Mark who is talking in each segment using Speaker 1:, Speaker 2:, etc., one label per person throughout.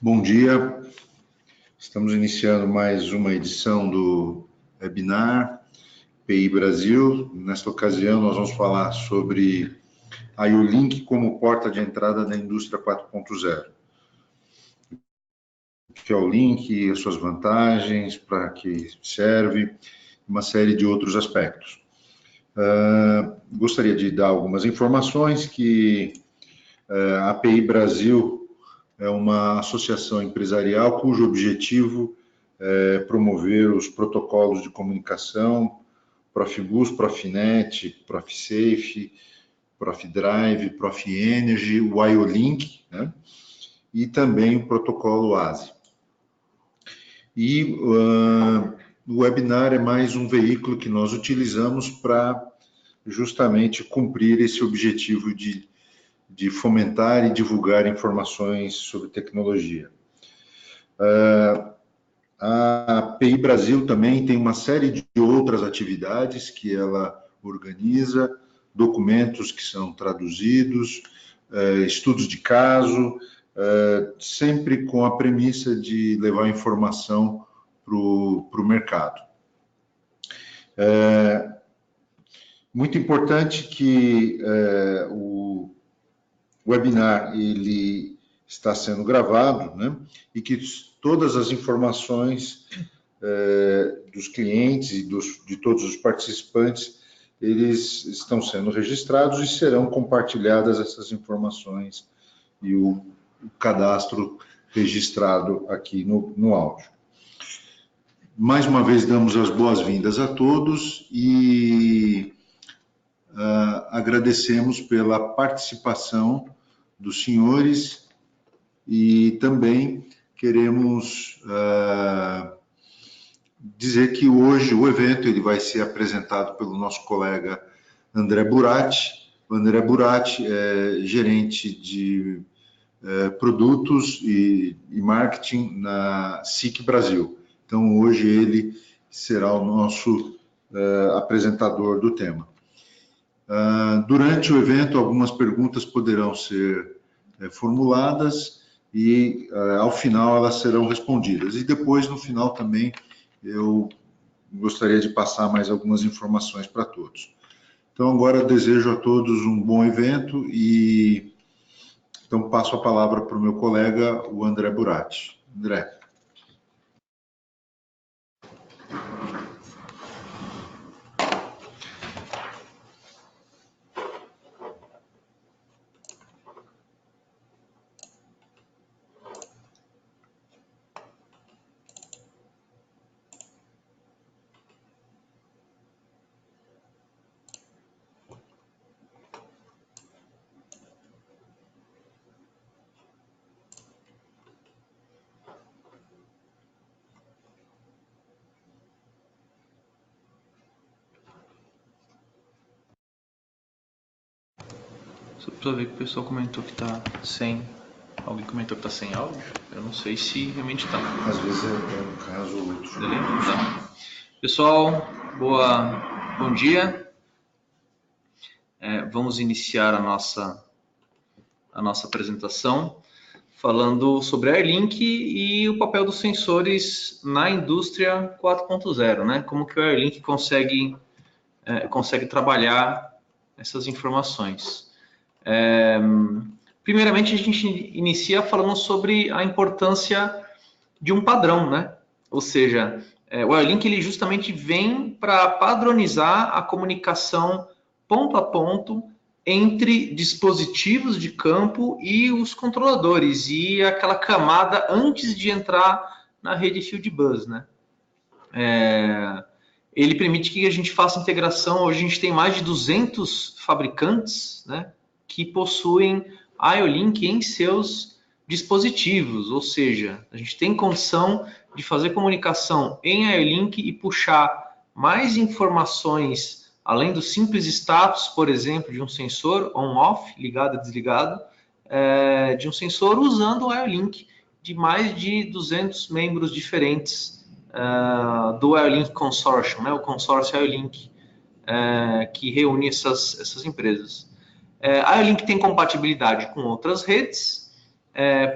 Speaker 1: Bom dia, estamos iniciando mais uma edição do webinar PI Brasil. Nesta ocasião, nós vamos falar sobre a IO-Link como porta de entrada da indústria 4.0. O que é o Link, as suas vantagens, para que serve, uma série de outros aspectos. Gostaria de dar algumas informações que a PI Brasil é uma associação empresarial cujo objetivo é promover os protocolos de comunicação Profibus, Profinet, Profisafe, Profidrive, Profienergy, o IO-Link, né? E também o protocolo ASI. E o webinar é mais um veículo que nós utilizamos para justamente cumprir esse objetivo de fomentar e divulgar informações sobre tecnologia. A PI Brasil também tem uma série de outras atividades que ela organiza, documentos que são traduzidos, estudos de caso, sempre com a premissa de levar informação para o mercado. Muito importante que o webinar ele está sendo gravado, né? E que todas as informações dos clientes e de todos os participantes, eles estão sendo registrados e serão compartilhadas essas informações e o cadastro registrado aqui no áudio. Mais uma vez, damos as boas-vindas a todos e agradecemos pela participação dos senhores e também queremos dizer que hoje o evento ele vai ser apresentado pelo nosso colega André Buratti. O André Buratti é gerente de produtos e marketing na SIC Brasil. Então, hoje ele será o nosso apresentador do tema. Durante o evento, algumas perguntas poderão ser formuladas e, ao final, elas serão respondidas. E depois, no final, também, eu gostaria de passar mais algumas informações para todos. Então, agora, desejo a todos um bom evento e, então, passo a palavra para o meu colega, o André Buratti. André.
Speaker 2: Só para ver que o pessoal comentou que está sem... Alguém comentou que está sem áudio? Eu não sei se realmente está.
Speaker 1: Às vezes é um caso ou outro.
Speaker 2: Tá. Pessoal, bom dia. Vamos iniciar a nossa apresentação falando sobre a Airlink e o papel dos sensores na indústria 4.0, né? Como que o Airlink consegue trabalhar essas informações. Primeiramente, a gente inicia falando sobre a importância de um padrão, né? Ou seja, o Airlink ele justamente vem para padronizar a comunicação ponto a ponto entre dispositivos de campo e os controladores e aquela camada antes de entrar na rede Fieldbus, né? Ele permite que a gente faça integração. Hoje a gente tem mais de 200 fabricantes, né, que possuem IO-Link em seus dispositivos, ou seja, a gente tem condição de fazer comunicação em IO-Link e puxar mais informações, além do simples status, por exemplo, de um sensor on-off, ligado e desligado, de um sensor usando o IO-Link de mais de 200 membros diferentes do IO-Link Consortium, né, o consórcio IO-Link que reúne essas empresas. A Iolink tem compatibilidade com outras redes,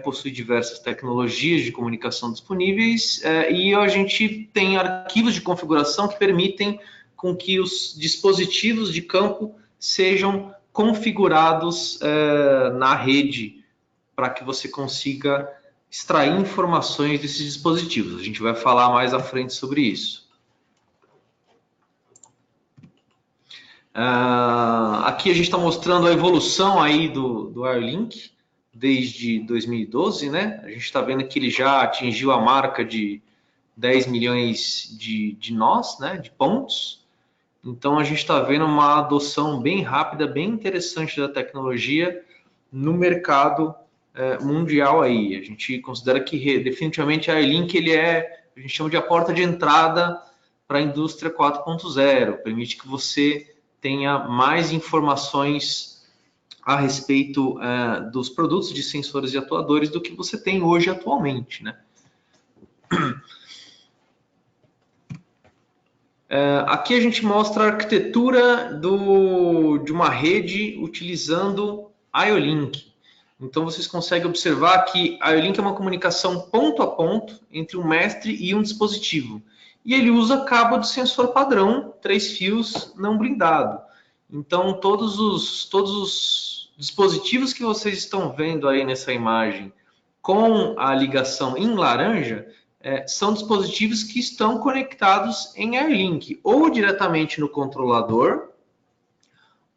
Speaker 2: possui diversas tecnologias de comunicação disponíveis e a gente tem arquivos de configuração que permitem com que os dispositivos de campo sejam configurados na rede para que você consiga extrair informações desses dispositivos. A gente vai falar mais à frente sobre isso. Aqui a gente está mostrando a evolução aí do Iolink desde 2012, né? A gente está vendo que ele já atingiu a marca de 10 milhões de nós, né? De pontos. Então a gente está vendo uma adoção bem rápida, bem interessante da tecnologia no mercado mundial aí. A gente considera que definitivamente a Iolink a gente chama de a porta de entrada para a indústria 4.0, permite que você tenha mais informações a respeito dos produtos de sensores e atuadores do que você tem hoje atualmente, né? Aqui a gente mostra a arquitetura de uma rede utilizando a Iolink. Então vocês conseguem observar que a Iolink é uma comunicação ponto a ponto entre um mestre e um dispositivo. E ele usa cabo de sensor padrão, 3 fios não blindado. Então todos os dispositivos que vocês estão vendo aí nessa imagem com a ligação em laranja são dispositivos que estão conectados em Iolink, ou diretamente no controlador,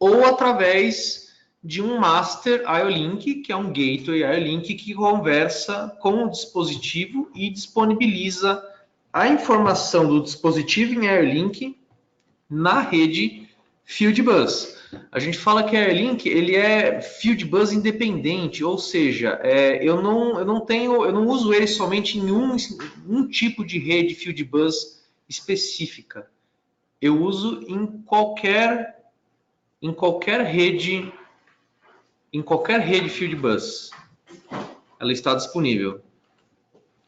Speaker 2: ou através de um master Iolink, que é um gateway Iolink que conversa com o dispositivo e disponibiliza a informação do dispositivo em Iolink na rede Fieldbus. A gente fala que a Iolink ele é Fieldbus independente, ou seja, eu não uso ele somente em um tipo de rede Fieldbus específica. Eu uso em qualquer rede Fieldbus. Ela está disponível.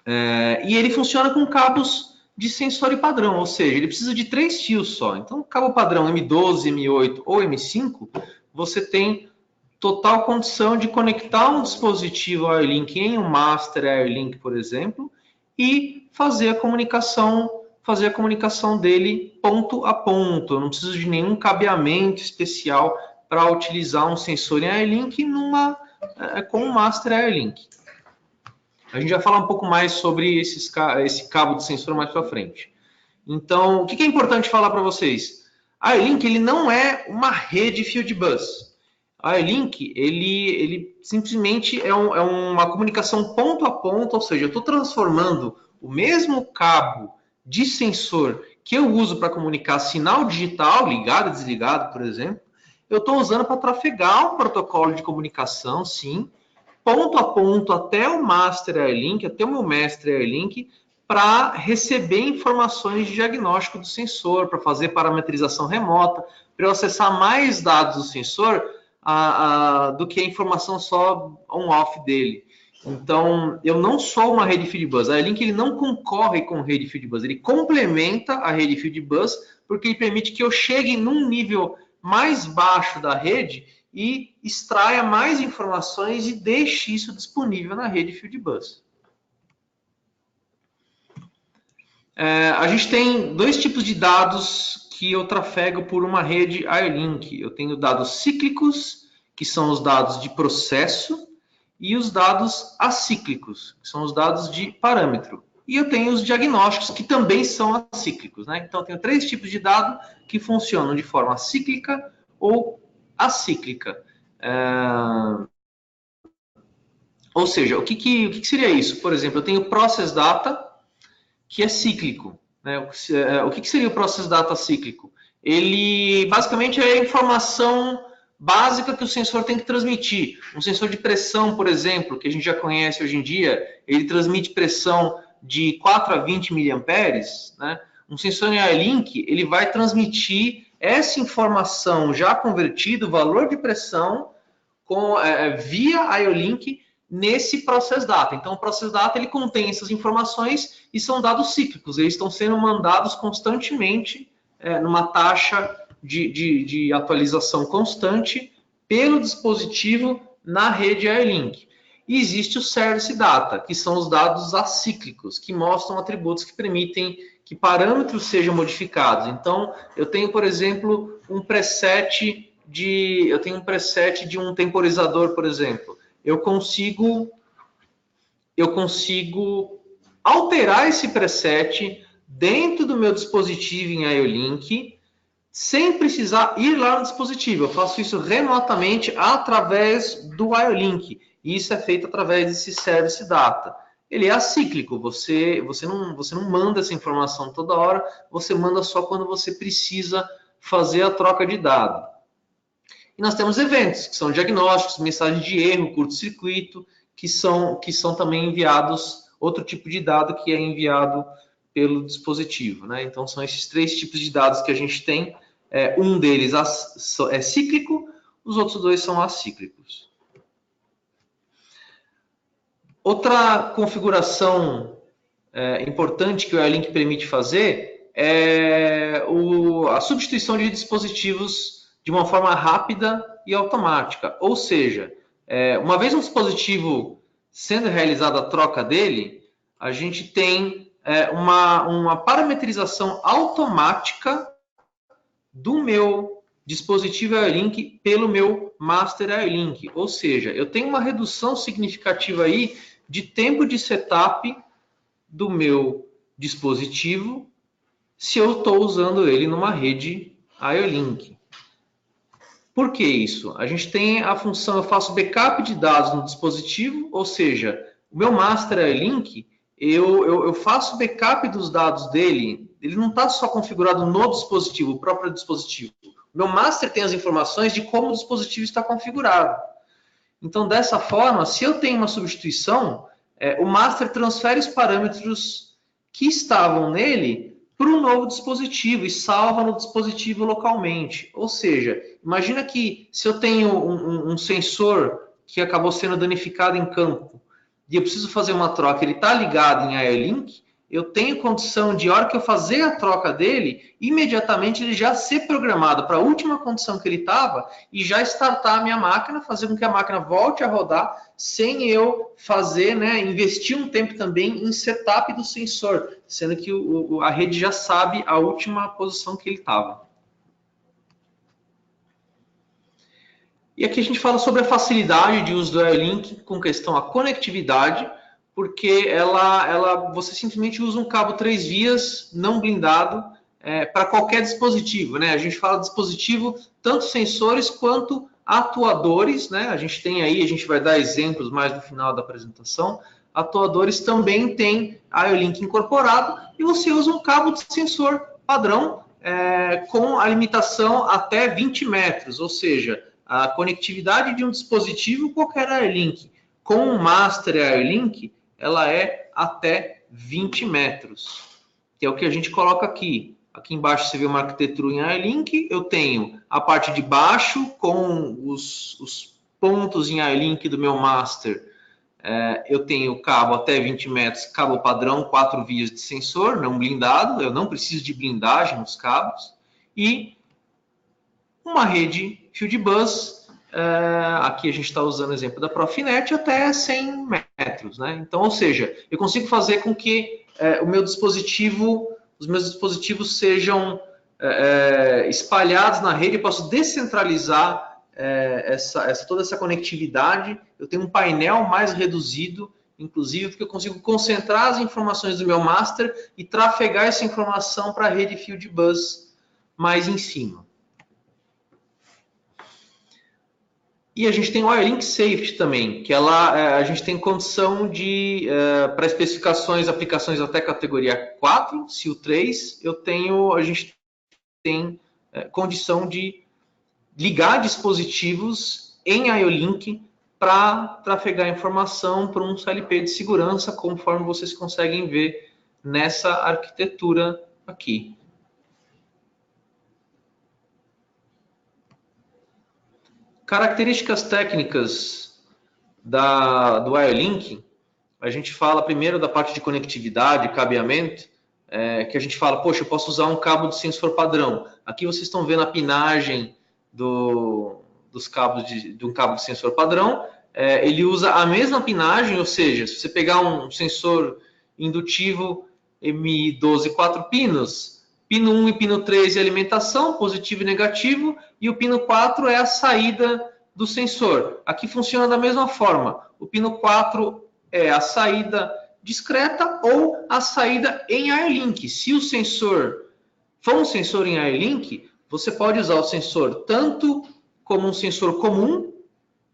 Speaker 2: E ele funciona com cabos de sensor e padrão, ou seja, ele precisa de 3 fios só. Então, cabo padrão M12, M8 ou M5, você tem total condição de conectar um dispositivo Iolink em um master Iolink, por exemplo, e fazer a comunicação dele ponto a ponto. Eu não preciso de nenhum cabeamento especial para utilizar um sensor em Iolink com um master Iolink. A gente vai falar um pouco mais sobre esse cabo de sensor mais para frente. Então, o que é importante falar para vocês? A Iolink ele não é uma rede Fieldbus. A Iolink ele simplesmente é uma comunicação ponto a ponto, ou seja, eu estou transformando o mesmo cabo de sensor que eu uso para comunicar sinal digital, ligado e desligado, por exemplo, eu estou usando para trafegar um protocolo de comunicação, sim, ponto a ponto até o master Iolink, até o meu mestre Iolink, para receber informações de diagnóstico do sensor, para fazer parametrização remota, para eu acessar mais dados do sensor do que a informação só on-off dele. Então, eu não sou uma rede Fieldbus. A Iolink ele não concorre com rede Fieldbus, ele complementa a rede Fieldbus, porque ele permite que eu chegue num nível mais baixo da rede e extraia mais informações e deixe isso disponível na rede Fieldbus. A gente tem 2 tipos de dados que eu trafego por uma rede Iolink. Eu tenho dados cíclicos, que são os dados de processo, e os dados acíclicos, que são os dados de parâmetro. E eu tenho os diagnósticos, que também são acíclicos, né? Então, eu tenho 3 tipos de dado que funcionam de forma cíclica ou acíclica. Ou seja, o que seria isso? Por exemplo, eu tenho Process Data, que é cíclico, né? O que seria o Process Data cíclico? Ele, basicamente, é a informação básica que o sensor tem que transmitir. Um sensor de pressão, por exemplo, que a gente já conhece hoje em dia, ele transmite pressão de 4 a 20 miliamperes, né? Um sensor em Iolink, ele vai transmitir essa informação já convertida, o valor de pressão, via Iolink nesse Process Data. Então, o Process Data ele contém essas informações e são dados cíclicos. Eles estão sendo mandados constantemente numa taxa de atualização constante pelo dispositivo na rede Airlink. E existe o Service Data, que são os dados acíclicos, que mostram atributos que permitem que parâmetros sejam modificados. Então, eu tenho, por exemplo, um preset de um temporizador, por exemplo. Eu consigo alterar esse preset dentro do meu dispositivo em Airlink, sem precisar ir lá no dispositivo. Eu faço isso remotamente através do Airlink. E isso é feito através desse Service Data. Ele é acíclico, você não manda essa informação toda hora, você manda só quando você precisa fazer a troca de dado. E nós temos eventos, que são diagnósticos, mensagens de erro, curto-circuito, que são também enviados, outro tipo de dado que é enviado pelo dispositivo, né? Então, são esses 3 tipos de dados que a gente tem. Um deles é cíclico, os outros 2 são acíclicos. Outra configuração importante que o Airlink permite fazer é a substituição de dispositivos de uma forma rápida e automática. Ou seja, uma vez um dispositivo sendo realizada a troca dele, a gente tem uma parametrização automática do meu dispositivo Airlink pelo meu Master Airlink. Ou seja, eu tenho uma redução significativa aí de tempo de setup do meu dispositivo se eu estou usando ele numa rede Airlink. Por que isso? A gente tem a função, eu faço backup de dados no dispositivo, ou seja, o meu Master Airlink, eu faço backup dos dados dele, ele não está só configurado no dispositivo, o próprio dispositivo. O meu Master tem as informações de como o dispositivo está configurado. Então, dessa forma, se eu tenho uma substituição, o Master transfere os parâmetros que estavam nele para um novo dispositivo e salva no dispositivo localmente. Ou seja, imagina que se eu tenho um sensor que acabou sendo danificado em campo e eu preciso fazer uma troca, ele está ligado em Airlink, eu tenho condição de, a hora que eu fazer a troca dele, imediatamente ele já ser programado para a última condição que ele estava e já startar a minha máquina, fazer com que a máquina volte a rodar sem eu fazer, investir um tempo também em setup do sensor, sendo que a rede já sabe a última posição que ele estava. E aqui a gente fala sobre a facilidade de uso do Airlink com questão à conectividade, porque você simplesmente usa um cabo 3 vias não blindado para qualquer dispositivo, né? A gente fala de dispositivo, tanto sensores quanto atuadores, né? A gente tem aí, a gente vai dar exemplos mais no final da apresentação. Atuadores também têm Airlink incorporado e você usa um cabo de sensor padrão com a limitação até 20 metros, ou seja, a conectividade de um dispositivo qualquer Airlink com um Master Airlink, ela é até 20 metros, que é o que a gente coloca aqui. Aqui embaixo você vê uma arquitetura em Airlink, eu tenho a parte de baixo com os pontos em Airlink do meu Master, eu tenho cabo até 20 metros, cabo padrão, 4 vias de sensor, não blindado, eu não preciso de blindagem nos cabos, e uma rede Fieldbus, aqui a gente está usando o exemplo da Profinet, até 100 metros, né? Então, ou seja, eu consigo fazer com que os meus dispositivos sejam espalhados na rede, eu posso descentralizar toda essa conectividade, eu tenho um painel mais reduzido, inclusive, porque eu consigo concentrar as informações do meu master e trafegar essa informação para a rede Fieldbus mais em cima. E a gente tem o Airlink Safety também, que a gente tem condição de, para especificações, aplicações até categoria 4, CIL 3, a gente tem condição de ligar dispositivos em Airlink para trafegar informação para um CLP de segurança, conforme vocês conseguem ver nessa arquitetura aqui. Características técnicas do Airlink, a gente fala primeiro da parte de conectividade, cabeamento, que a gente fala, poxa, eu posso usar um cabo de sensor padrão. Aqui vocês estão vendo a pinagem dos cabos de um cabo de sensor padrão. Ele usa a mesma pinagem, ou seja, se você pegar um sensor indutivo MI12 4 pinos, pino 1 e pino 3 é alimentação, positivo e negativo, e o pino 4 é a saída do sensor. Aqui funciona da mesma forma. O pino 4 é a saída discreta ou a saída em AirLink. Se o sensor for um sensor em AirLink, você pode usar o sensor tanto como um sensor comum,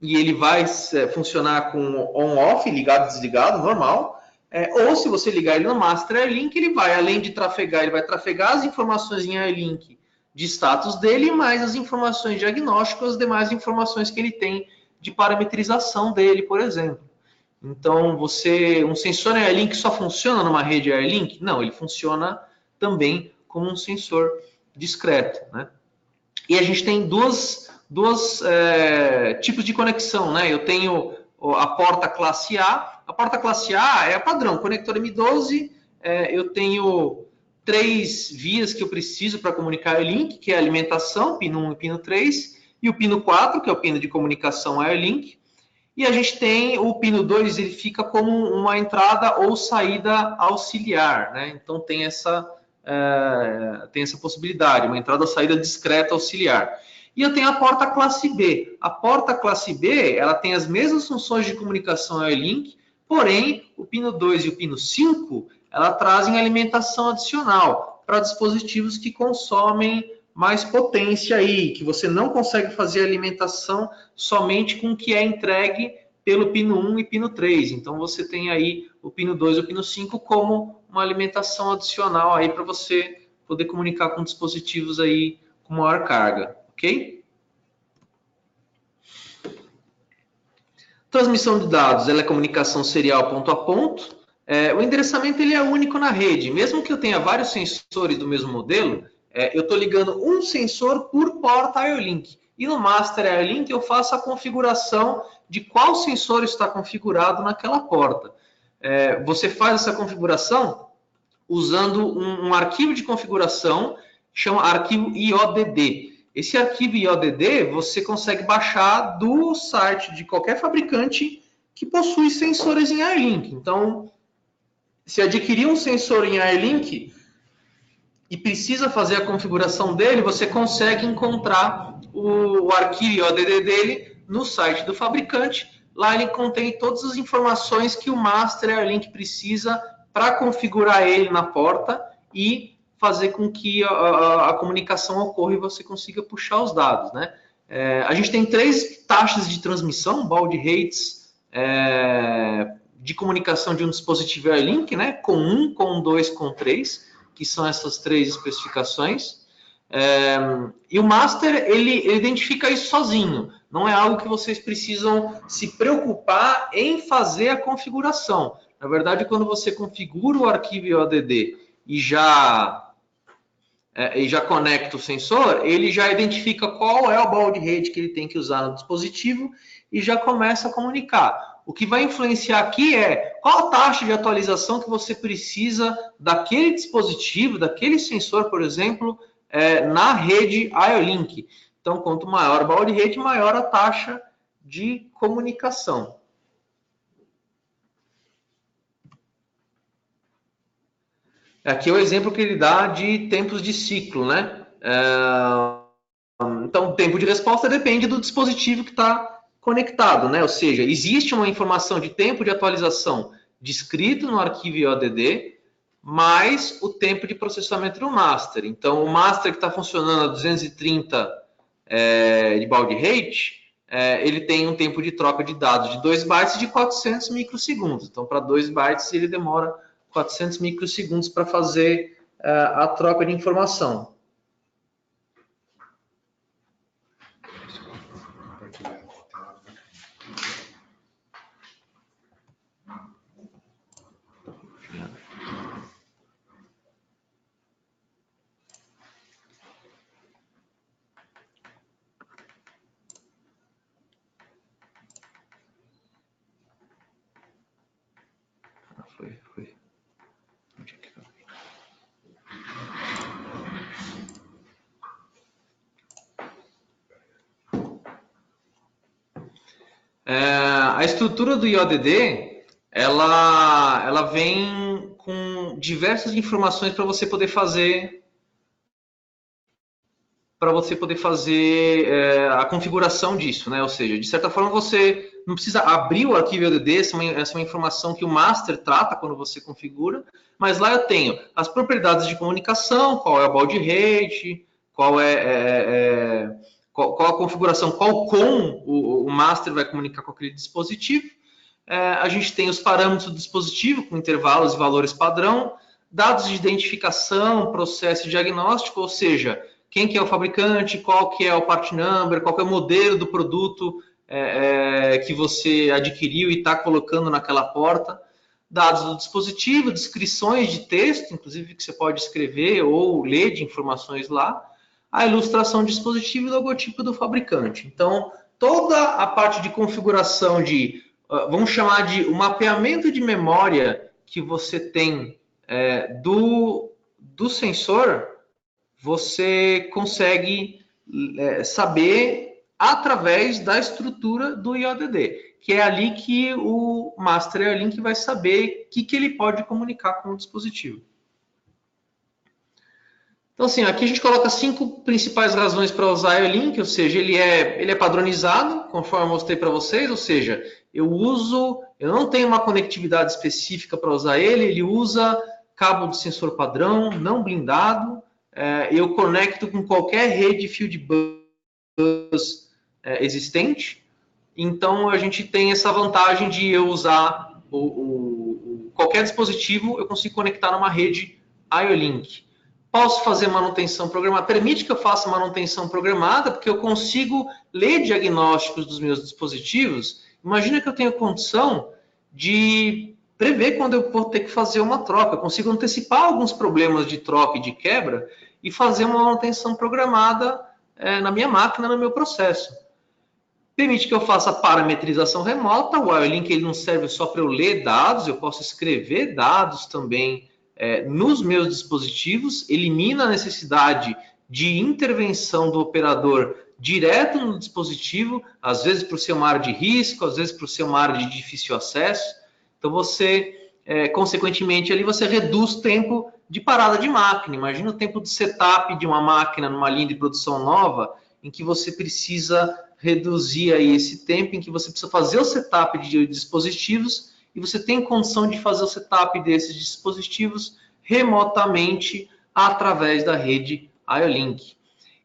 Speaker 2: e ele vai funcionar com on-off, ligado e desligado, normal. Ou se você ligar ele no Master AirLink, ele vai, além de trafegar, ele vai trafegar as informações em AirLink de status dele, mais as informações diagnósticas, as demais informações que ele tem de parametrização dele, por exemplo. Então, um sensor AirLink só funciona numa rede AirLink? Não, ele funciona também como um sensor discreto, né? E a gente tem dois tipos de conexão, né? Eu tenho a porta classe A. A porta classe A é a padrão, conector M12. Eu tenho 3 vias que eu preciso para comunicar AirLink, que é a alimentação, pino 1 e pino 3, e o pino 4, que é o pino de comunicação AirLink. E a gente tem o pino 2, ele fica como uma entrada ou saída auxiliar, né? Então tem essa possibilidade, uma entrada ou saída discreta auxiliar. E eu tenho a porta classe B. A porta classe B, ela tem as mesmas funções de comunicação AirLink, porém, o pino 2 e o pino 5, ela trazem alimentação adicional para dispositivos que consomem mais potência aí, que você não consegue fazer alimentação somente com o que é entregue pelo pino 1 e pino 3. Então, você tem aí o pino 2 e o pino 5 como uma alimentação adicional aí para você poder comunicar com dispositivos aí com maior carga, ok? Transmissão de dados, ela é comunicação serial ponto a ponto. O endereçamento ele é único na rede. Mesmo que eu tenha vários sensores do mesmo modelo, eu estou ligando um sensor por porta AirLink. E no Master AirLink eu faço a configuração de qual sensor está configurado naquela porta. Você faz essa configuração usando um arquivo de configuração que chama arquivo IODD. Esse arquivo IODD você consegue baixar do site de qualquer fabricante que possui sensores em AirLink. Então, se adquirir um sensor em AirLink e precisa fazer a configuração dele, você consegue encontrar o arquivo IODD dele no site do fabricante. Lá ele contém todas as informações que o Master AirLink precisa para configurar ele na porta e fazer com que a comunicação ocorra e você consiga puxar os dados, né? A gente tem 3 taxas de transmissão, baud rates, de comunicação de um dispositivo AirLink, né? Com 1, com 2, com 3, que são essas 3 especificações. E o Master, ele identifica isso sozinho. Não é algo que vocês precisam se preocupar em fazer a configuração. Na verdade, quando você configura o arquivo IODD e já conecta o sensor, ele já identifica qual é o baud rate que ele tem que usar no dispositivo e já começa a comunicar. O que vai influenciar aqui é qual a taxa de atualização que você precisa daquele dispositivo, daquele sensor, por exemplo, na rede AirLink. Então, quanto maior o baud rate, maior a taxa de comunicação. Aqui é o exemplo que ele dá de tempos de ciclo, né? Então, o tempo de resposta depende do dispositivo que está conectado, né? Ou seja, existe uma informação de tempo de atualização descrito no arquivo IODD, mais o tempo de processamento do master. Então, o master que está funcionando a 230 de baud rate, ele tem um tempo de troca de dados de 2 bytes de 400 microsegundos. Então, para 2 bytes, ele demora 400 microsegundos para fazer a troca de informação. Foi. Onde é que eu vi? A estrutura do IODD, ela vem com diversas informações para você poder fazer a configuração disso, né? Ou seja, de certa forma você não precisa abrir o arquivo IODD, essa é uma informação que o master trata quando você configura, mas lá eu tenho as propriedades de comunicação, qual é o baud rate, qual a configuração, qual com o master vai comunicar com aquele dispositivo. A gente tem os parâmetros do dispositivo, com intervalos e valores padrão, dados de identificação, processo diagnóstico, ou seja, quem que é o fabricante, qual que é o part number, qual que é o modelo do produto que você adquiriu e está colocando naquela porta, dados do dispositivo, descrições de texto, inclusive que você pode escrever ou ler de informações lá, a ilustração do dispositivo e logotipo do fabricante. Então, toda a parte de configuração vamos chamar de um mapeamento de memória que você tem do sensor, você consegue saber através da estrutura do IODD, que é ali que o Master IO-Link vai saber o que ele pode comunicar com o dispositivo. Então, assim, aqui a gente coloca 5 principais razões para usar o IO-Link, ou seja, ele é padronizado, conforme eu mostrei para vocês, ou seja, eu não tenho uma conectividade específica para usar ele usa cabo de sensor padrão, não blindado, eu conecto com qualquer rede Fieldbus existente, então a gente tem essa vantagem de eu usar qualquer dispositivo, eu consigo conectar numa rede IO-Link. Posso fazer manutenção programada, permite que eu faça manutenção programada, porque eu consigo ler diagnósticos dos meus dispositivos. Imagina que eu tenho condição de prever quando eu vou ter que fazer uma troca. Eu consigo antecipar alguns problemas de troca e de quebra e fazer uma manutenção programada na minha máquina, no meu processo. Permite que eu faça parametrização remota. O IO-Link ele não serve só para eu ler dados, eu posso escrever dados também nos meus dispositivos, elimina a necessidade de intervenção do operador direto no dispositivo, às vezes por ser uma área de risco, às vezes por ser uma área de difícil acesso. Então você, consequentemente, ali você reduz o tempo de parada de máquina. Imagina o tempo de setup de uma máquina numa linha de produção nova, em que você precisa reduzir aí esse tempo, em que você precisa fazer o setup de dispositivos e você tem condição de fazer o setup desses dispositivos remotamente através da rede IO-Link.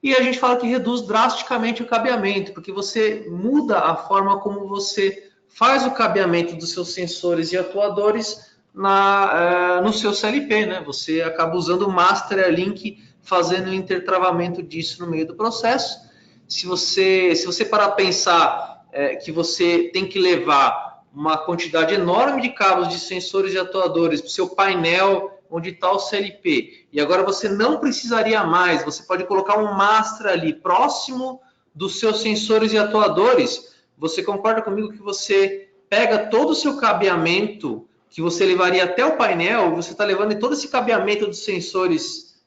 Speaker 2: E a gente fala que reduz drasticamente o cabeamento, porque você muda a forma como você faz o cabeamento dos seus sensores e atuadores no seu CLP, né? Você acaba usando o Master IO-Link, fazendo o intertravamento disso no meio do processo. Se você parar a pensar que você tem que levar uma quantidade enorme de cabos de sensores e atuadores para o seu painel onde está o CLP, e agora você não precisaria mais, você pode colocar um master ali próximo dos seus sensores e atuadores. Você concorda comigo que você pega todo o seu cabeamento que você levaria até o painel, você está levando todo esse cabeamento dos sensores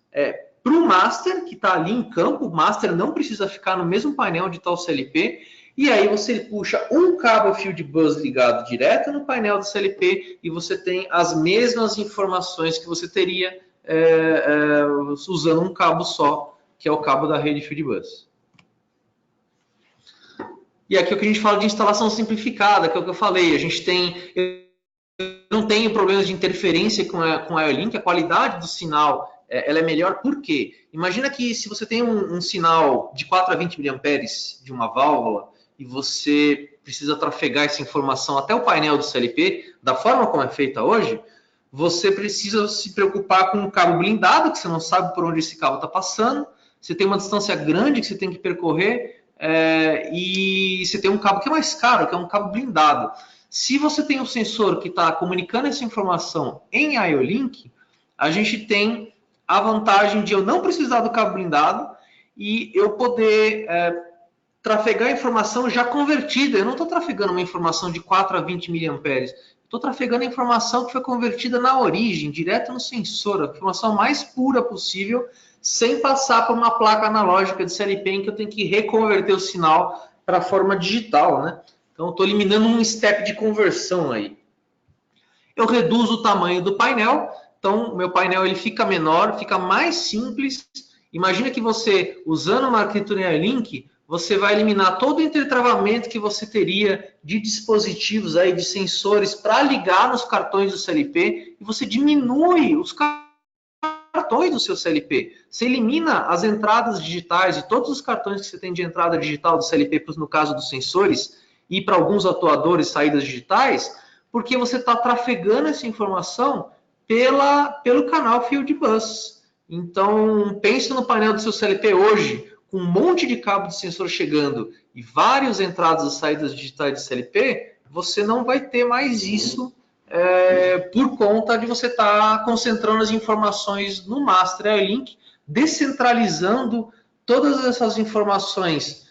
Speaker 2: para o master, que está ali em campo. O master não precisa ficar no mesmo painel onde está o CLP, e aí você puxa um cabo Fieldbus ligado direto no painel do CLP e você tem as mesmas informações que você teria usando um cabo só, que é o cabo da rede Fieldbus. E aqui é o que a gente fala de instalação simplificada, que é o que eu falei. Eu não tenho problemas de interferência com a IO-Link, a qualidade do sinal ela é melhor. Por quê? Imagina que se você tem um sinal de 4 a 20 mA de uma válvula, e você precisa trafegar essa informação até o painel do CLP, da forma como é feita hoje, você precisa se preocupar com um cabo blindado, que você não sabe por onde esse cabo está passando, você tem uma distância grande que você tem que percorrer, e você tem um cabo que é mais caro, que é um cabo blindado. Se você tem um sensor que está comunicando essa informação em IO-Link, a gente tem a vantagem de eu não precisar do cabo blindado e eu poder trafegar a informação já convertida. Eu não estou trafegando uma informação de 4 a 20 mA. Estou trafegando a informação que foi convertida na origem, direto no sensor, a informação mais pura possível, sem passar por uma placa analógica de CLP em que eu tenho que reconverter o sinal para a forma digital, né? Então, eu estou eliminando um step de conversão aí. Eu reduzo o tamanho do painel, então meu painel ele fica menor, fica mais simples. Imagina que você, usando uma arquitetura Airlink, você vai eliminar todo o entretravamento que você teria de dispositivos aí, de sensores para ligar nos cartões do CLP, e você diminui os cartões do seu CLP. Você elimina as entradas digitais de todos os cartões que você tem de entrada digital do CLP, no caso dos sensores, e para alguns atuadores saídas digitais, porque você está trafegando essa informação pelo canal Fieldbus. Então, pense no painel do seu CLP hoje, com um monte de cabo de sensor chegando e várias entradas e saídas digitais de CLP, você não vai ter mais isso por conta de você estar concentrando as informações no Master Airlink, descentralizando todas essas informações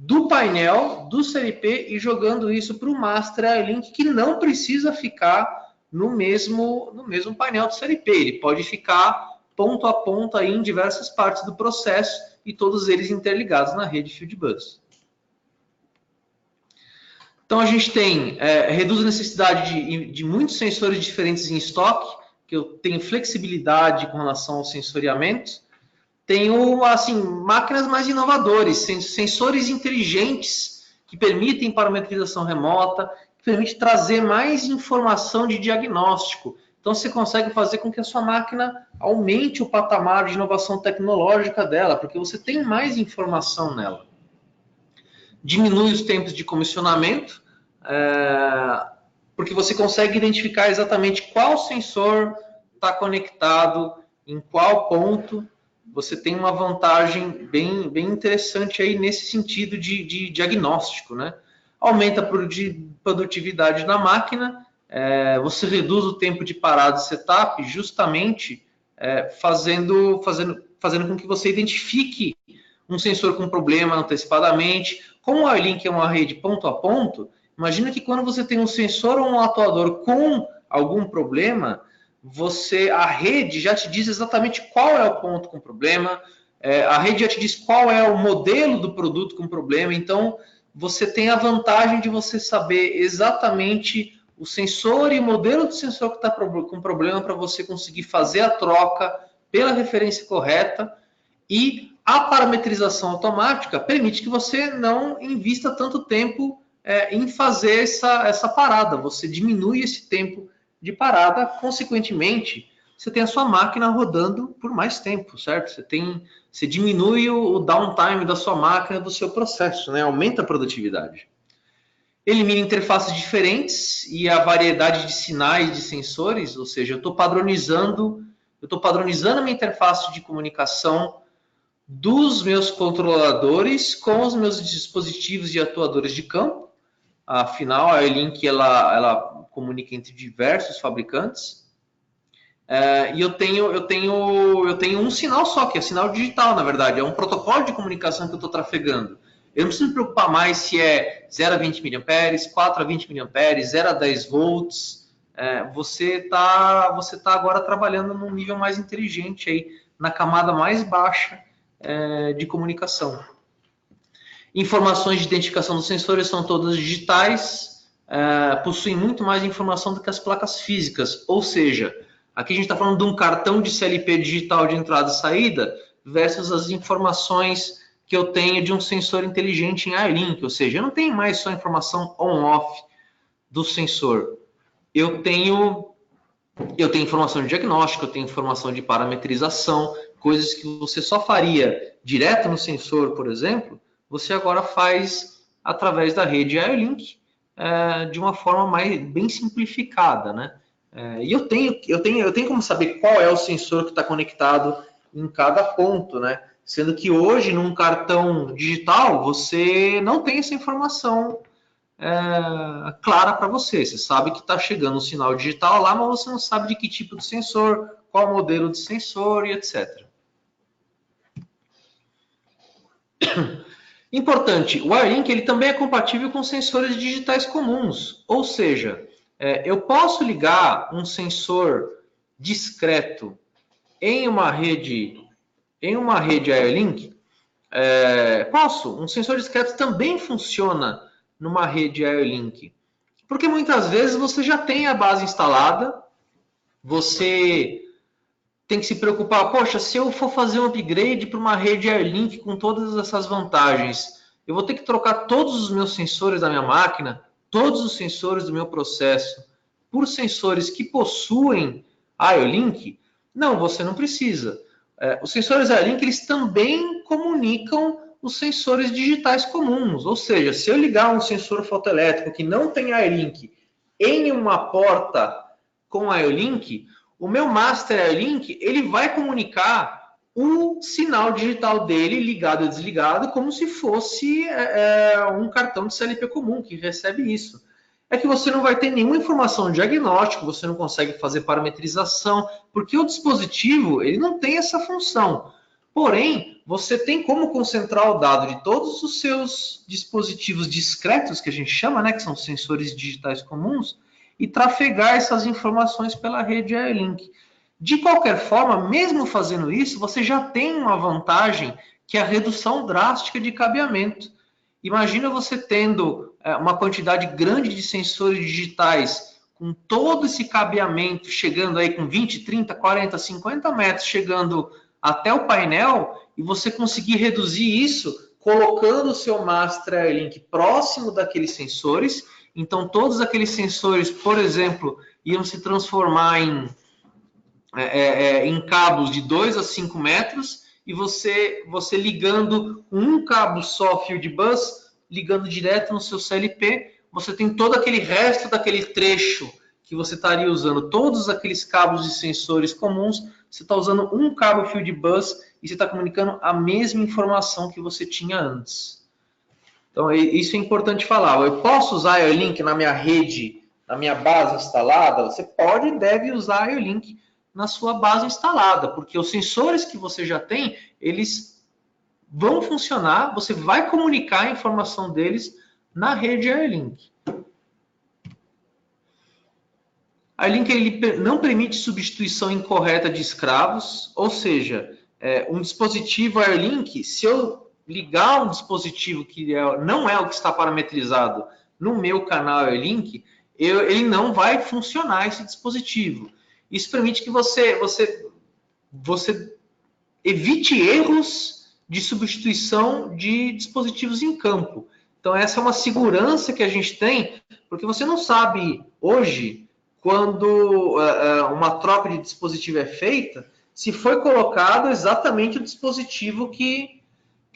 Speaker 2: do painel, do CLP e jogando isso para o Master Airlink, que não precisa ficar no mesmo painel do CLP. Ele pode ficar ponto a ponto aí em diversas partes do processo e todos eles interligados na rede Fieldbus. Então, a gente reduz a necessidade de muitos sensores diferentes em estoque, que eu tenho flexibilidade com relação ao sensoriamento. Tenho, assim, máquinas mais inovadoras, sensores inteligentes que permitem parametrização remota, que permite trazer mais informação de diagnóstico. Então, você consegue fazer com que a sua máquina aumente o patamar de inovação tecnológica dela, porque você tem mais informação nela. Diminui os tempos de comissionamento, porque você consegue identificar exatamente qual sensor está conectado, em qual ponto. Você tem uma vantagem bem interessante aí nesse sentido de diagnóstico, né? Aumenta a produtividade da máquina, você reduz o tempo de parada e setup, justamente fazendo com que você identifique um sensor com problema antecipadamente. Como a Airlink é uma rede ponto a ponto, imagina que quando você tem um sensor ou um atuador com algum problema, a rede já te diz exatamente qual é o ponto com problema, a rede já te diz qual é o modelo do produto com problema, então você tem a vantagem de você saber exatamente o sensor e o modelo do sensor que está com problema para você conseguir fazer a troca pela referência correta, e a parametrização automática permite que você não invista tanto tempo em fazer essa parada, você diminui esse tempo de parada, consequentemente, você tem a sua máquina rodando por mais tempo, certo? Você diminui o downtime da sua máquina, do seu processo, né? Aumenta a produtividade. Elimina interfaces diferentes e a variedade de sinais de sensores, ou seja, eu estou padronizando a minha interface de comunicação dos meus controladores com os meus dispositivos e atuadores de campo. Afinal, a Airlink ela comunica entre diversos fabricantes. E eu tenho um sinal só, que é sinal digital, na verdade. É um protocolo de comunicação que eu estou trafegando. Eu não preciso me preocupar mais se é 0 a 20 mA, 4 a 20 mA, 0 a 10 volts. Você está agora trabalhando num nível mais inteligente, aí, na camada mais baixa de comunicação. Informações de identificação dos sensores são todas digitais, possuem muito mais informação do que as placas físicas, ou seja, aqui a gente está falando de um cartão de CLP digital de entrada e saída versus as informações que eu tenho de um sensor inteligente em Airlink, ou seja, eu não tenho mais só informação on-off do sensor, eu tenho informação de diagnóstico, eu tenho informação de parametrização, coisas que você só faria direto no sensor, por exemplo, você agora faz através da rede Airlink de uma forma bem simplificada, né? E eu tenho como saber qual é o sensor que está conectado em cada ponto, né? Sendo que hoje, num cartão digital, você não tem essa informação clara para você. Você sabe que está chegando um sinal digital lá, mas você não sabe de que tipo de sensor, qual modelo de sensor e etc. Importante, o Airlink ele também é compatível com sensores digitais comuns, ou seja, eu posso ligar um sensor discreto em uma rede Airlink, um sensor discreto também funciona numa rede IO-Link? Porque muitas vezes você já tem a base instalada, você tem que se preocupar, poxa, se eu for fazer um upgrade para uma rede IO-Link com todas essas vantagens, eu vou ter que trocar todos os meus sensores da minha máquina, todos os sensores do meu processo, por sensores que possuem IO-Link? Não, você não precisa. Os sensores IO-Link, eles também comunicam os sensores digitais comuns, ou seja, se eu ligar um sensor fotoelétrico que não tem IO-Link em uma porta com IO-Link, o meu Master IO-Link, ele vai comunicar o sinal digital dele ligado e desligado como se fosse um cartão de CLP comum que recebe isso. É que você não vai ter nenhuma informação de diagnóstico, você não consegue fazer parametrização, porque o dispositivo ele não tem essa função. Porém, você tem como concentrar o dado de todos os seus dispositivos discretos, que a gente chama, né, que são sensores digitais comuns, e trafegar essas informações pela rede IO-Link. De qualquer forma, mesmo fazendo isso, você já tem uma vantagem, que é a redução drástica de cabeamento. Imagina você tendo uma quantidade grande de sensores digitais com todo esse cabeamento chegando aí com 20, 30, 40, 50 metros, chegando até o painel, e você conseguir reduzir isso colocando o seu Master IO-Link próximo daqueles sensores. Então, todos aqueles sensores, por exemplo, iam se transformar em cabos de 2 a 5 metros, e você ligando um cabo só Field Bus, ligando direto no seu CLP, você tem todo aquele resto daquele trecho que você estaria usando, todos aqueles cabos de sensores comuns, você está usando um cabo Field Bus e você está comunicando a mesma informação que você tinha antes. Então, isso é importante falar. Eu posso usar IO-Link na minha rede, na minha base instalada? Você pode e deve usar IO-Link na sua base instalada, porque os sensores que você já tem, eles vão funcionar, você vai comunicar a informação deles na rede IO-Link. IO-Link ele não permite substituição incorreta de escravos, ou seja, um dispositivo IO-Link, se eu ligar um dispositivo que não é o que está parametrizado no meu canal IO-Link, ele não vai funcionar esse dispositivo. Isso permite que você evite erros de substituição de dispositivos em campo. Então, essa é uma segurança que a gente tem, porque você não sabe hoje, quando uma troca de dispositivo é feita, se foi colocado exatamente o dispositivo que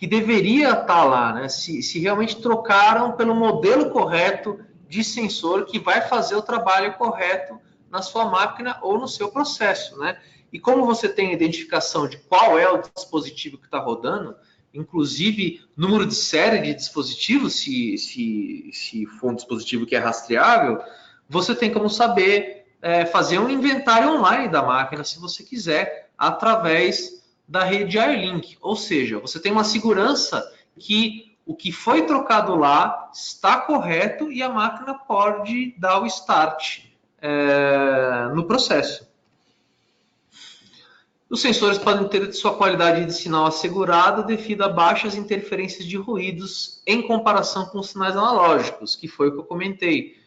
Speaker 2: deveria estar lá, né? Se realmente trocaram pelo modelo correto de sensor que vai fazer o trabalho correto na sua máquina ou no seu processo, né? E como você tem a identificação de qual é o dispositivo que está rodando, inclusive número de série de dispositivo, se for um dispositivo que é rastreável, você tem como saber fazer um inventário online da máquina, se você quiser, através da rede IO-Link. Ou seja, você tem uma segurança que o que foi trocado lá está correto e a máquina pode dar o start no processo. Os sensores podem ter sua qualidade de sinal assegurada devido a baixas interferências de ruídos em comparação com os sinais analógicos, que foi o que eu comentei,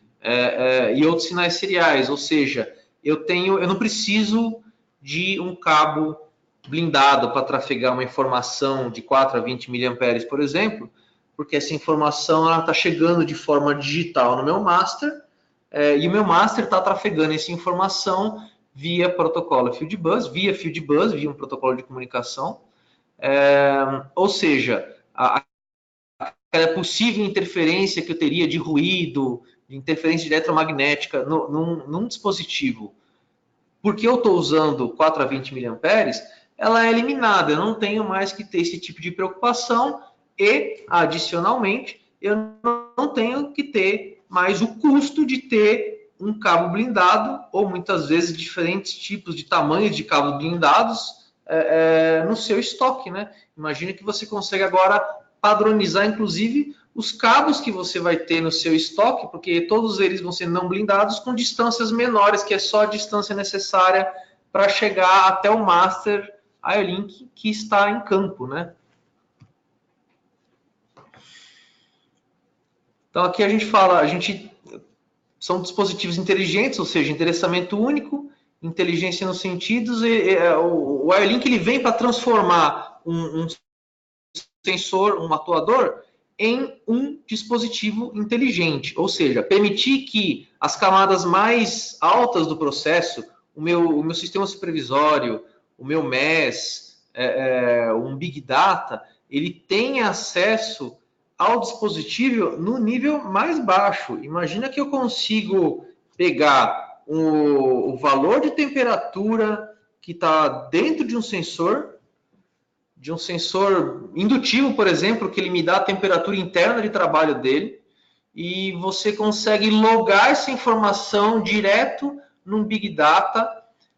Speaker 2: e outros sinais seriais. Ou seja, eu não preciso de um cabo blindado para trafegar uma informação de 4 a 20 mA, por exemplo, porque essa informação está chegando de forma digital no meu master, e o meu master está trafegando essa informação via protocolo Field Bus, via um protocolo de comunicação, ou seja, aquela possível interferência que eu teria de ruído, de interferência eletromagnética num dispositivo, porque eu estou usando 4 a 20 mA, ela é eliminada, eu não tenho mais que ter esse tipo de preocupação e, adicionalmente, eu não tenho que ter mais o custo de ter um cabo blindado ou, muitas vezes, diferentes tipos de tamanhos de cabos blindados no seu estoque, né? Imagina que você consegue agora padronizar, inclusive, os cabos que você vai ter no seu estoque, porque todos eles vão ser não blindados com distâncias menores, que é só a distância necessária para chegar até o Master IO-Link que está em campo, né? Então aqui a gente fala, são dispositivos inteligentes, ou seja, endereçamento único, inteligência nos sentidos, o IO-Link ele vem para transformar um sensor, um atuador, em um dispositivo inteligente, ou seja, permitir que as camadas mais altas do processo, o meu sistema supervisório, o meu MES, um Big Data, ele tenha acesso ao dispositivo no nível mais baixo. Imagina que eu consigo pegar o valor de temperatura que está dentro de um sensor indutivo, por exemplo, que ele me dá a temperatura interna de trabalho dele, e você consegue logar essa informação direto num Big Data,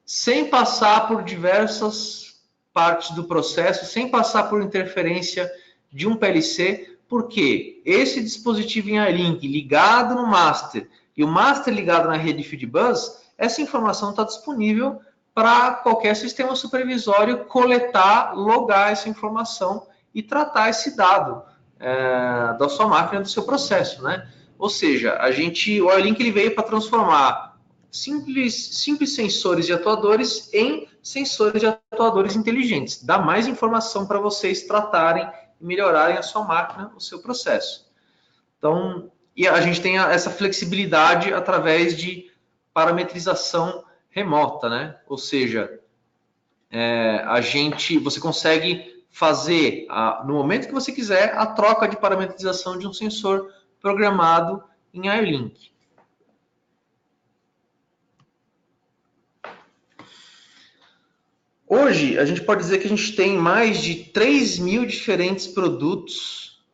Speaker 2: sem passar por diversas partes do processo, sem passar por interferência de um PLC, porque esse dispositivo em IO-Link ligado no master e o master ligado na rede Fieldbus, essa informação está disponível para qualquer sistema supervisório coletar, logar essa informação e tratar esse dado da sua máquina, do seu processo, né? Ou seja, o IO-Link ele veio para transformar simples sensores e atuadores em sensores e atuadores inteligentes. Dá mais informação para vocês tratarem e melhorarem a sua máquina, o seu processo. Então, e a gente tem essa flexibilidade através de parametrização remota, né? Ou seja, você consegue fazer, no momento que você quiser, a troca de parametrização de um sensor programado em IO-Link. Hoje, a gente pode dizer que a gente tem mais de 3.000 diferentes produtos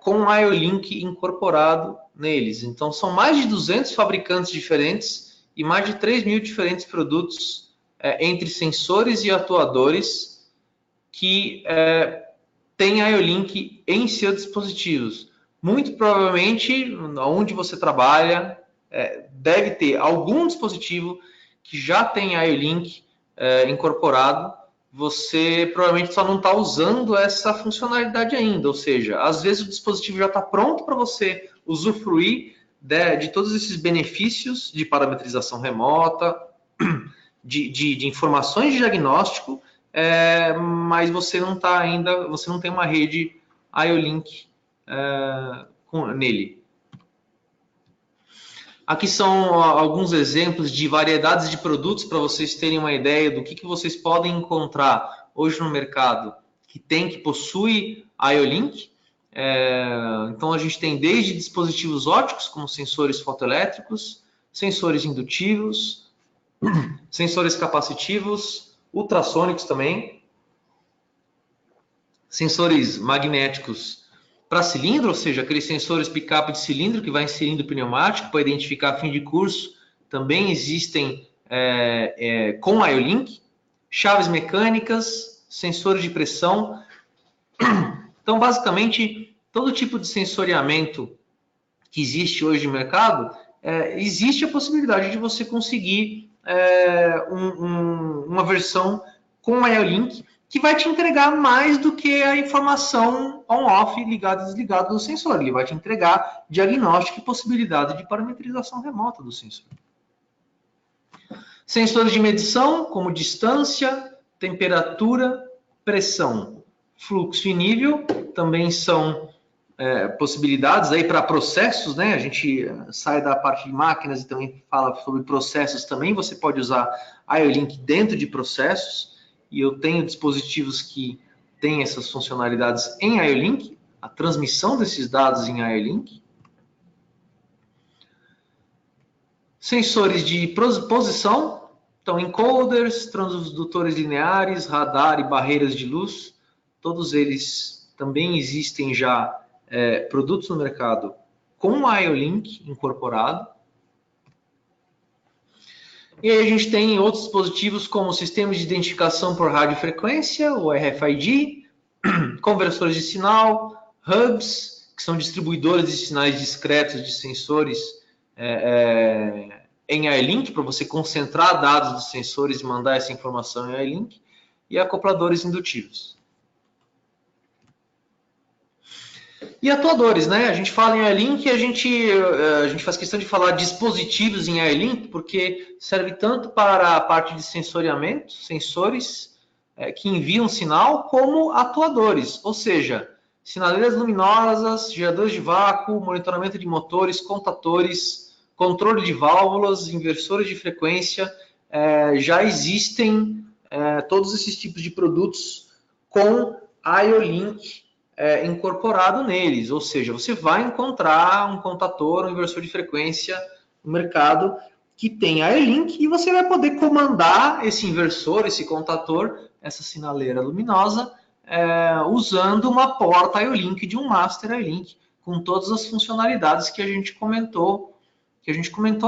Speaker 2: com IO-Link incorporado neles. Então, são mais de 200 fabricantes diferentes e mais de 3.000 diferentes produtos entre sensores e atuadores que têm IO-Link em seus dispositivos. Muito provavelmente, onde você trabalha, deve ter algum dispositivo que já tem IO-Link incorporado. Você provavelmente só não está usando essa funcionalidade ainda, ou seja, às vezes o dispositivo já está pronto para você usufruir de todos esses benefícios de parametrização remota, de informações de diagnóstico, mas você não tem uma rede IO-Link nele. Aqui são alguns exemplos de variedades de produtos para vocês terem uma ideia do que vocês podem encontrar hoje no mercado que possui IO-Link. Então a gente tem desde dispositivos ópticos, como sensores fotoelétricos, sensores indutivos, sensores capacitivos, ultrassônicos também, sensores magnéticos para cilindro, ou seja, aqueles sensores pick-up de cilindro que vai em cilindro pneumático para identificar fim de curso, também existem com IO-Link, chaves mecânicas, sensores de pressão. Então, basicamente, todo tipo de sensoriamento que existe hoje no mercado, existe a possibilidade de você conseguir uma versão com IO-Link que vai te entregar mais do que a informação on-off, ligado e desligado do sensor. Ele vai te entregar diagnóstico e possibilidade de parametrização remota do sensor. Sensores de medição, como distância, temperatura, pressão, fluxo e nível, também são possibilidades aí para processos, né? A gente sai da parte de máquinas e também fala sobre processos também. Você pode usar IO-Link dentro de processos. E eu tenho dispositivos que têm essas funcionalidades em IO-Link, a transmissão desses dados em IO-Link. Sensores de posição, então encoders, transdutores lineares, radar e barreiras de luz, todos eles também existem já produtos no mercado com IO-Link incorporado. E aí a gente tem outros dispositivos como sistemas de identificação por radiofrequência, o RFID, conversores de sinal, hubs, que são distribuidores de sinais discretos de sensores em IO-Link, para você concentrar dados dos sensores e mandar essa informação em IO-Link, e acopladores indutivos. E atuadores, né? A gente fala em Airlink e a gente faz questão de falar dispositivos em Airlink, porque serve tanto para a parte de sensoriamento, sensores que enviam sinal, como atuadores, ou seja, sinaleiras luminosas, geradores de vácuo, monitoramento de motores, contatores, controle de válvulas, inversores de frequência. Já existem todos esses tipos de produtos com IO-Link incorporado neles, ou seja, você vai encontrar um contator, um inversor de frequência no mercado que tem IO-Link e você vai poder comandar esse inversor, esse contator, essa sinaleira luminosa, usando uma porta IO-Link de um Master IO-Link, com todas as funcionalidades que a gente comentou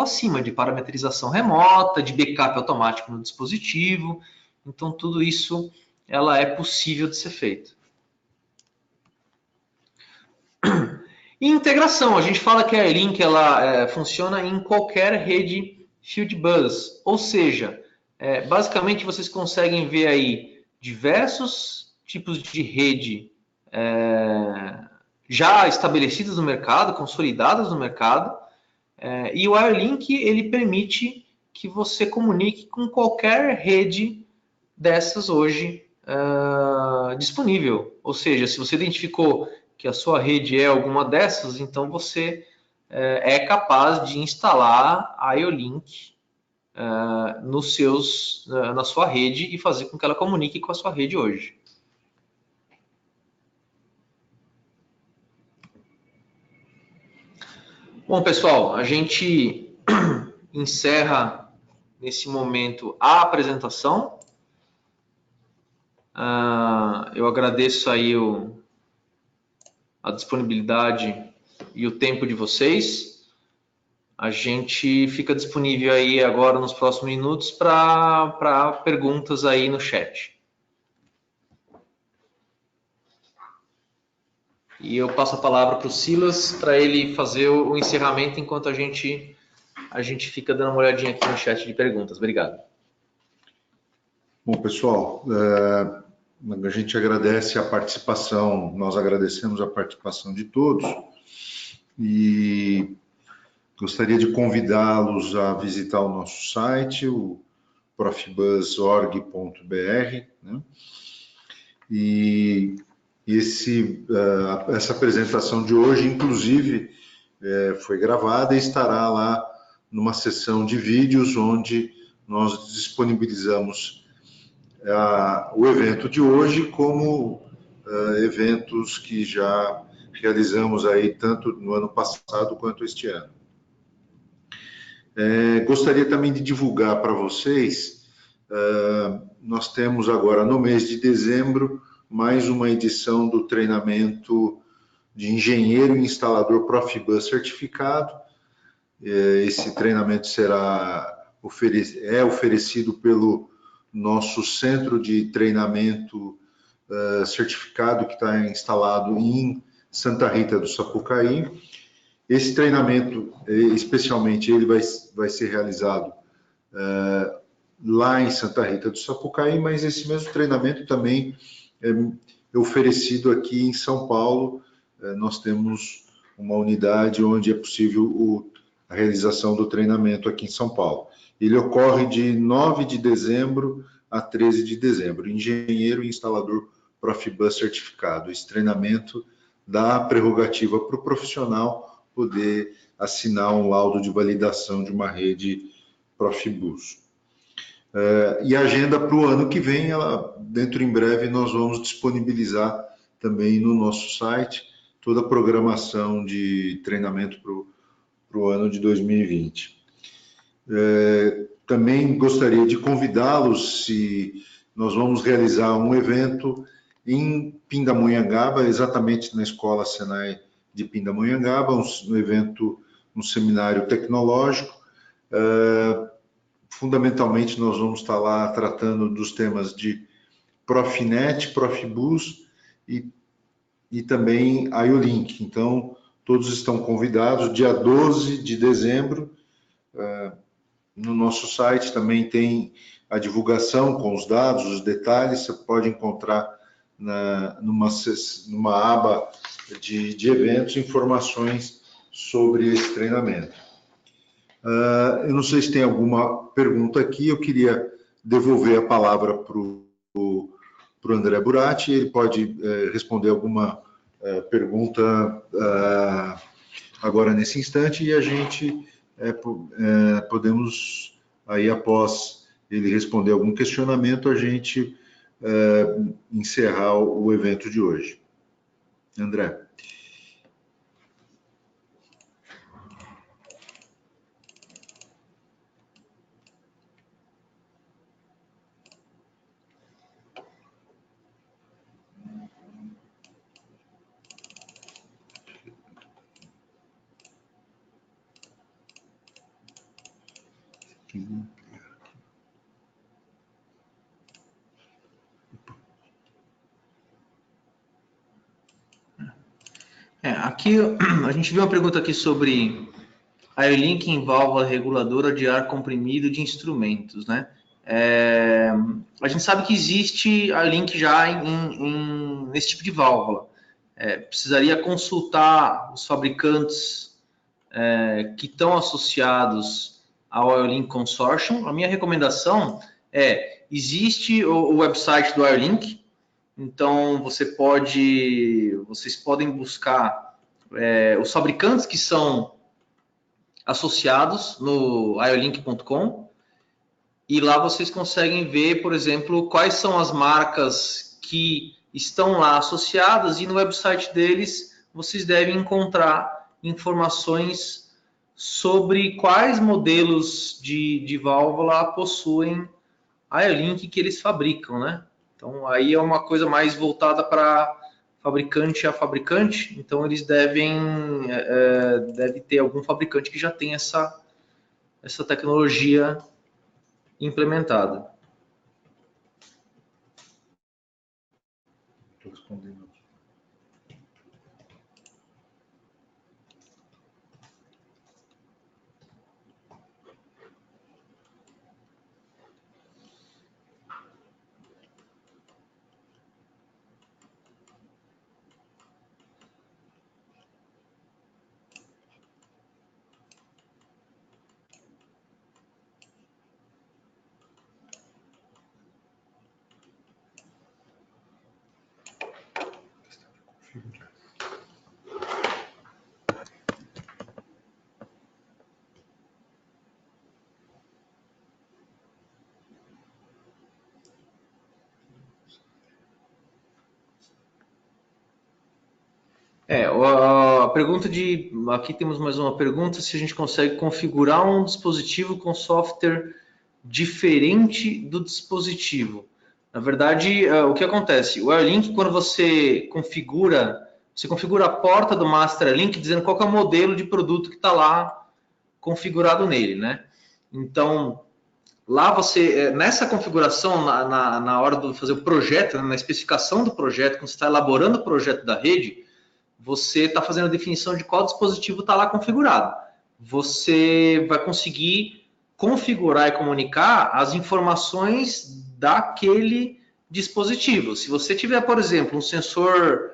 Speaker 2: acima, de parametrização remota, de backup automático no dispositivo. Então, tudo isso ela é possível de ser feito. E integração, a gente fala que a Airlink ela funciona em qualquer rede Field Bus, ou seja, basicamente vocês conseguem ver aí diversos tipos de rede já estabelecidas no mercado, consolidadas no mercado, e o Airlink ele permite que você comunique com qualquer rede dessas hoje disponível. Ou seja, se você identificou que a sua rede é alguma dessas, então você é capaz de instalar a IO-Link na sua rede e fazer com que ela comunique com a sua rede hoje. Bom, pessoal, a gente encerra nesse momento a apresentação. Eu agradeço aí a disponibilidade e o tempo de vocês. A gente fica disponível aí agora nos próximos minutos para perguntas aí no chat. E eu passo a palavra para o Silas para ele fazer o encerramento enquanto a gente fica dando uma olhadinha aqui no chat de perguntas. Obrigado.
Speaker 1: Bom, pessoal, a gente agradece a participação, nós agradecemos a participação de todos e gostaria de convidá-los a visitar o nosso site, o profibus.org.br, né? E essa apresentação de hoje, inclusive, foi gravada e estará lá numa sessão de vídeos onde nós disponibilizamos o evento de hoje como eventos que já realizamos aí tanto no ano passado quanto este ano. Gostaria também de divulgar para vocês, nós temos agora no mês de dezembro mais uma edição do treinamento de engenheiro e instalador Profibus certificado. Esse treinamento é oferecido pelo nosso centro de treinamento certificado que está instalado em Santa Rita do Sapucaí. Esse treinamento, especialmente, ele vai ser realizado lá em Santa Rita do Sapucaí, mas esse mesmo treinamento também é oferecido aqui em São Paulo. Nós temos uma unidade onde é possível a realização do treinamento aqui em São Paulo. Ele ocorre de 9 de dezembro a 13 de dezembro. Engenheiro e instalador Profibus certificado. Esse treinamento dá a prerrogativa para o profissional poder assinar um laudo de validação de uma rede Profibus. E a agenda para o ano que vem, dentro em breve, nós vamos disponibilizar também no nosso site toda a programação de treinamento para o ano de 2020. Também gostaria de convidá-los, se nós vamos realizar um evento em Pindamonhangaba, exatamente na Escola Senai de Pindamonhangaba, um evento, um seminário tecnológico. Fundamentalmente, nós vamos estar lá tratando dos temas de Profinet, Profibus e também IO-Link. Então, todos estão convidados. Dia 12 de dezembro, no nosso site também tem a divulgação com os dados, os detalhes, você pode encontrar numa aba de eventos, informações sobre esse treinamento. Eu não sei se tem alguma pergunta aqui, eu queria devolver a palavra para o André Buratti, ele pode responder alguma pergunta agora nesse instante, e a gente podemos, aí após ele responder algum questionamento, a gente encerrar o evento de hoje. André.
Speaker 2: Aqui a gente viu uma pergunta aqui sobre Iolink em válvula reguladora de ar comprimido de instrumentos, né? A gente sabe que existe Iolink já nesse tipo de válvula. Precisaria consultar os fabricantes que estão associados ao Iolink Consortium. A minha recomendação existe o website do Iolink, então vocês podem buscar os fabricantes que são associados no iolink.com, e lá vocês conseguem ver, por exemplo, quais são as marcas que estão lá associadas, e no website deles vocês devem encontrar informações sobre quais modelos de válvula possuem a Iolink que eles fabricam, né? Então aí é uma coisa mais voltada para fabricante a fabricante, então eles deve ter algum fabricante que já tem essa tecnologia implementada.
Speaker 1: Estou respondendo aqui.
Speaker 2: A pergunta aqui temos mais uma pergunta, se a gente consegue configurar um dispositivo com software diferente do dispositivo. Na verdade, o que acontece? O Iolink, quando você configura a porta do Master Link dizendo qual que é o modelo de produto que está lá configurado nele, né? Então, lá nessa configuração, na hora de fazer o projeto, na especificação do projeto, quando você está elaborando o projeto da rede, você está fazendo a definição de qual dispositivo está lá configurado. Você vai conseguir configurar e comunicar as informações daquele dispositivo. Se você tiver, por exemplo, um sensor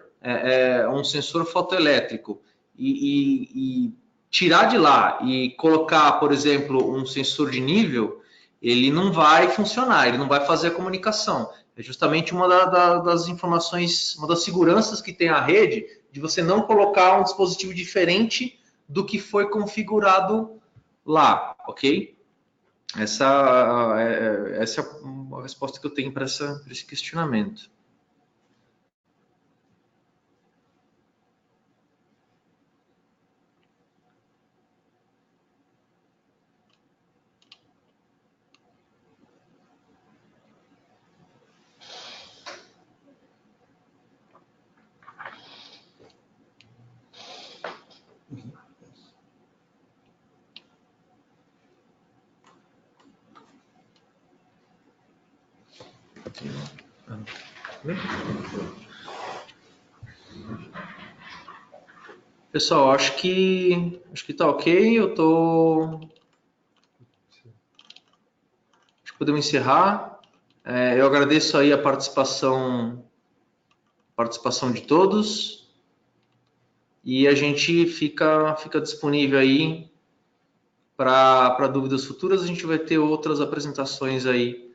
Speaker 2: fotoelétrico e tirar de lá e colocar, por exemplo, um sensor de nível, ele não vai funcionar, ele não vai fazer a comunicação. É justamente uma das informações, uma das seguranças que tem a rede, de você não colocar um dispositivo diferente do que foi configurado lá, ok? Essa é a resposta que eu tenho para esse questionamento. Pessoal, acho que tá ok. Acho que podemos encerrar. Eu agradeço aí a participação participação de todos e a gente fica disponível aí para dúvidas futuras. A gente vai ter outras apresentações aí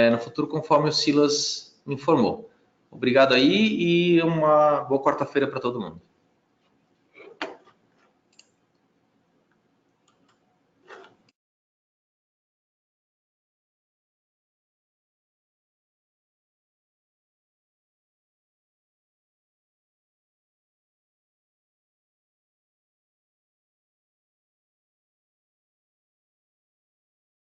Speaker 2: no futuro, conforme o Silas me informou. Obrigado aí e uma boa quarta-feira para todo mundo.